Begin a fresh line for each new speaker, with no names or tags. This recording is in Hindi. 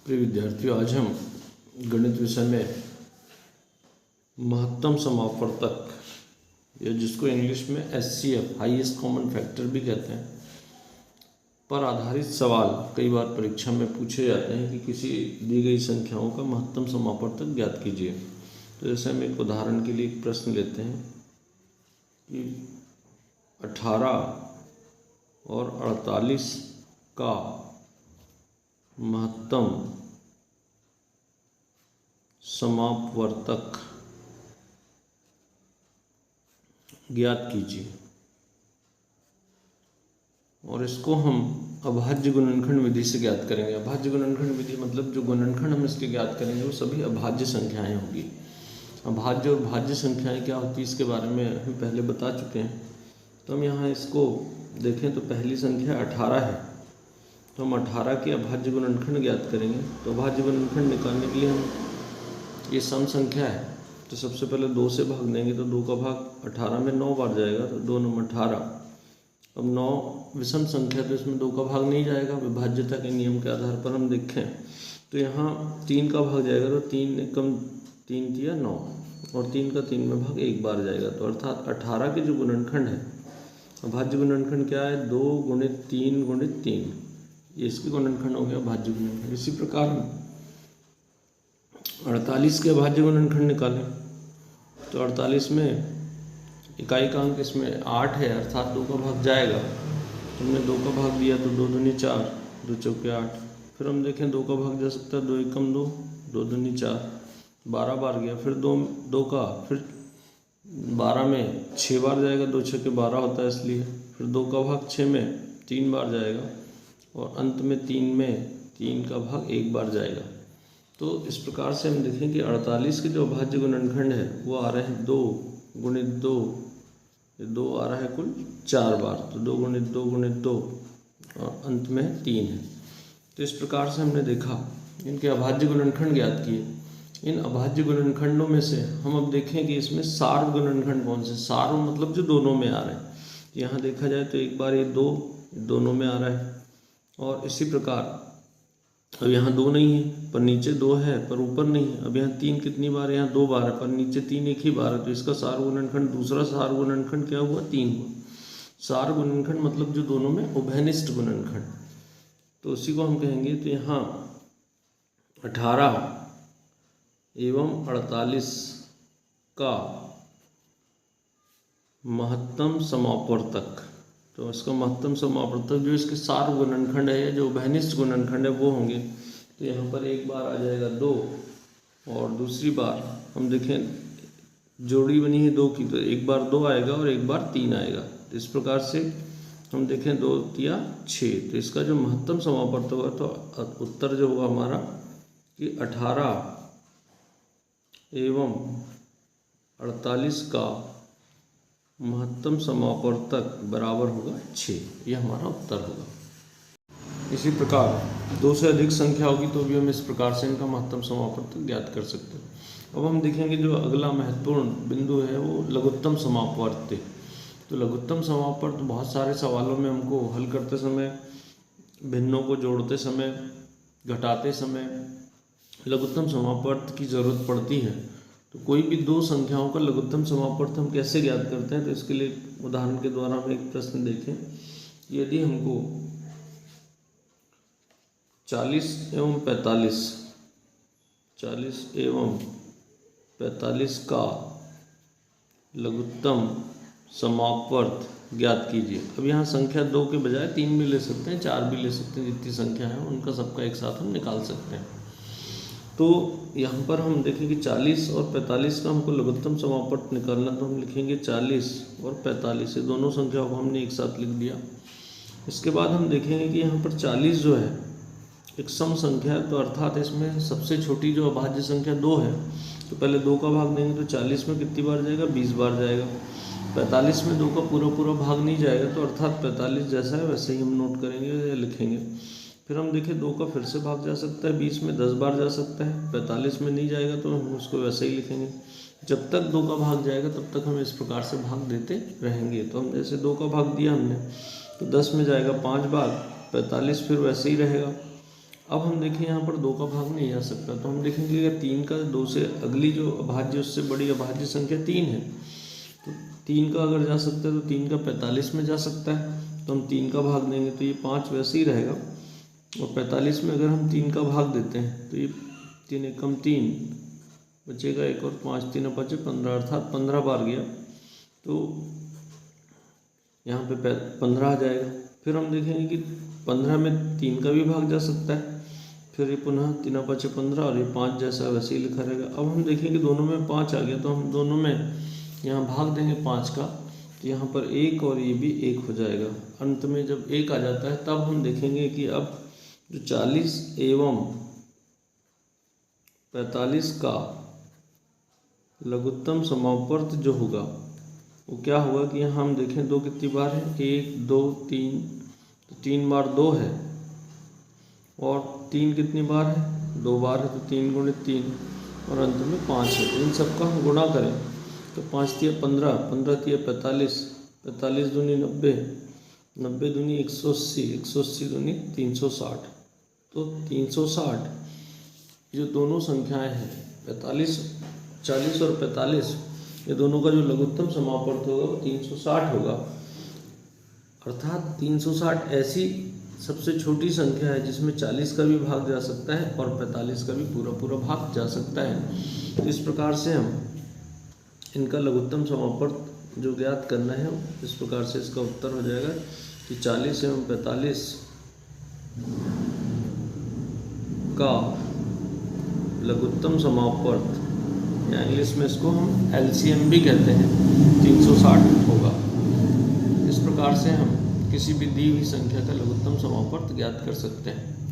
प्रिय विद्यार्थियों, आज हम गणित विषय में महत्तम समापवर्तक या जिसको इंग्लिश में HCF हाईएस्ट कॉमन फैक्टर भी कहते हैं पर आधारित सवाल कई बार परीक्षा में पूछे जाते हैं कि किसी दी गई संख्याओं का महत्तम समापवर्तक ज्ञात कीजिए। तो जैसे हम एक उदाहरण के लिए एक प्रश्न लेते हैं कि 18 और 48 का महत्तम समापवर्तक ज्ञात कीजिए। और इसको हम अभाज्य गुणनखंड विधि से ज्ञात करेंगे। अभाज्य गुणनखंड विधि मतलब जो गुणनखंड हम इसके ज्ञात करेंगे वो सभी अभाज्य संख्याएं होगी। अभाज्य और भाज्य संख्याएं क्या होती है इसके बारे में हम पहले बता चुके हैं। तो हम यहाँ इसको देखें तो पहली संख्या 18 है, तो हम 18 के अभाज्य गुणनखंड ज्ञात करेंगे। तो अभाज्य गुणनखंड निकालने के लिए हम ये सम संख्या है तो सबसे पहले 2 से भाग देंगे तो 2 का भाग 18 में 9 बार जाएगा, तो 2 9 18। अब 9 विषम संख्या तो इसमें 2 का भाग नहीं जाएगा। विभाज्यता के नियम के आधार पर हम देखें तो यहाँ 3 का भाग जाएगा, तो 3 कम 3 दिया 9 और 3 का 3 में भाग 1 बार जाएगा। तो अर्थात 18 के जो गुणनखंड है अभाज्य गुणनखंड क्या है 2 गुणित 3 गुणित 3, ये इसके गुणनखंड हो गया भाज्य गुणनखंड। इसी प्रकार 48 के अभाज्य गुणनखंड निकालें तो 48 में इकाई का अंक इसमें 8 है, अर्थात 2 का भाग जाएगा। हमने 2 का भाग दिया तो 2 दूनी 4, 2 चौके 8। फिर हम देखें 2 का भाग जा सकता है 2 एकम 2, 2 दूनी 4, 12 बार गया। फिर 2 का फिर 12 में 6 बार जाएगा, 2 छक्के 12 होता है इसलिए। फिर 2 का भाग 6 में 3 बार जाएगा और अंत में 3 का भाग 1 बार जाएगा। तो इस प्रकार से हम देखें कि 48 के जो अभाज्य गुणनखंड है वो आ रहे हैं 2 गुणित 2, 2 आ रहा है कुल 4 बार, तो 2 गुणित 2 गुणित 2 और अंत में 3 है। तो इस प्रकार से हमने देखा इनके अभाज्य गुणनखंड ज्ञात किए। इन अभाज्य गुणनखंडों में से हम अब देखें कि इसमें सार्व गुणनखंड कौन से। सार्व मतलब जो दोनों में आ रहे हैं। यहाँ देखा जाए तो एक बार ये 2 दोनों में आ रहा है और इसी प्रकार अब यहाँ 2 नहीं है पर नीचे 2 है पर ऊपर नहीं है। अब यहाँ 3 कितनी बार है, यहाँ 2 बार है पर नीचे 3 एक ही बार है। तो इसका सार्व गुणनखंड दूसरा सार्व गुणनखंड क्या हुआ 3 हुआ। सार्व गुणनखंड मतलब जो दोनों में उभयनिष्ठ गुणनखंड, तो उसी को हम कहेंगे। तो यहाँ 18 एवं 48 का महत्तम समापवर्तक, तो इसका महत्तम समापवर्तक जो इसके सार्व गुणनखंड है या जो उभयनिष्ठ गुणनखंड है वो होंगे। तो यहाँ पर एक बार आ जाएगा 2 और दूसरी बार हम देखें जोड़ी बनी है 2 की, तो एक बार 2 आएगा और एक बार 3 आएगा। तो इस प्रकार से हम देखें 2 या 6, तो इसका जो महत्तम समापवर्तक होगा तो उत्तर जो होगा हमारा कि 18 एवं 48 का महत्तम समापवर्तक बराबर होगा 6, यह हमारा उत्तर होगा। इसी प्रकार 2 से अधिक संख्या होगी तो भी हम इस प्रकार से इनका महत्तम समापवर्तक ज्ञात कर सकते हैं। अब हम देखेंगे जो अगला महत्वपूर्ण बिंदु है वो लघुत्तम समापवर्तक। तो लघुत्तम समापवर्तक बहुत सारे सवालों में हमको हल करते समय, भिन्नों को जोड़ते समय, घटाते समय लघुत्तम समापवर्तक की ज़रूरत पड़ती है। तो कोई भी 2 संख्याओं का लघुत्तम समापवर्तक हम कैसे ज्ञात करते हैं, तो इसके लिए उदाहरण के द्वारा हम एक प्रश्न देखें। यदि हमको 40 एवं 45 का लघुत्तम समापवर्तक ज्ञात कीजिए। अब यहाँ संख्या 2 के बजाय 3 भी ले सकते हैं, 4 भी ले सकते हैं, जितनी संख्या है उनका सबका एक साथ हम निकाल सकते हैं। तो यहाँ पर हम देखें कि 40 और 45 का हमको लघुत्तम समापवर्तक निकालना, तो हम लिखेंगे 40 और 45, ये दोनों संख्याओं को हमने एक साथ लिख दिया। इसके बाद हम देखेंगे कि यहाँ पर 40 जो है एक सम संख्या है, तो अर्थात इसमें सबसे छोटी जो अभाज्य संख्या 2 है, तो पहले 2 का भाग देंगे तो 40 में कितनी बार जाएगा 20 बार जाएगा। 45 में 2 का पूरा भाग नहीं जाएगा, तो अर्थात 45 जैसा है वैसे ही हम नोट करेंगे या लिखेंगे। फिर हम देखें 2 का फिर से भाग जा सकता है, 20 में 10 बार जा सकता है, 45 में नहीं जाएगा तो हम उसको वैसे ही लिखेंगे। जब तक 2 का भाग जाएगा तब तक हम इस प्रकार से भाग देते रहेंगे। तो हम जैसे 2 का भाग दिया हमने तो 10 में जाएगा 5 बार, 45 फिर वैसे ही रहेगा। अब हम देखें यहाँ पर 2 का भाग नहीं जा सकता, तो हम देखेंगे कि 3 का 2 से अगली जो अभाज्य उससे बड़ी अभाज्य संख्या 3 है, तो 3 का अगर जा सकता है तो 3 का 45 में जा सकता है, तो हम 3 का भाग देंगे तो ये 5 वैसे ही रहेगा, और 45 में अगर हम 3 का भाग देते हैं तो ये 3 एकम 3 बचेगा, एक और 5 3 बचे 15, अर्थात 15 बार गया, तो यहाँ पे 15 आ जाएगा। फिर हम देखेंगे कि 15 में 3 का भी भाग जा सकता है, फिर ये पुनः 3 5 15 और ये 5 जैसा वैसे ही लिखा रहेगा। अब हम देखेंगे दोनों में 5 आ गया, तो हम दोनों में यहाँ भाग देंगे 5 का, तो यहाँ पर 1 और ये भी 1 हो जाएगा। अंत में जब 1 आ जाता है तब हम देखेंगे कि अब जो 40 एवं 45 का लघुत्तम समापवर्त जो होगा वो क्या होगा कि यहाँ हम देखें 2 कितनी बार है, 1 2 3, तो 3 बार 2 है, और 3 कितनी बार है, 2 बार है, तो 3 गुणित 3, और अंत में 5 है। तो इन सबका हम गुणा करें तो 5 तिया 15, 15 तिया 45, 45 दूनी 90, 90 दूनी 180, 180 दूनी 360, तो 360 जो दोनों संख्याएं हैं 45, 40 और 45, ये दोनों का जो लघुत्तम समापवर्त होगा वो 360 होगा। अर्थात 360 ऐसी सबसे छोटी संख्या है जिसमें 40 का भी भाग जा सकता है और 45 का भी पूरा भाग जा सकता है। तो इस प्रकार से हम इनका लघुत्तम समापवर्त जो ज्ञात करना है, इस प्रकार से इसका उत्तर हो जाएगा कि 40 एवं 45 का लघुत्तम समापवर्त, या इंग्लिश में इसको हम LCM भी कहते हैं, 360 होगा। इस प्रकार से हम किसी भी दी हुई संख्या का लघुत्तम समापवर्त ज्ञात कर सकते हैं।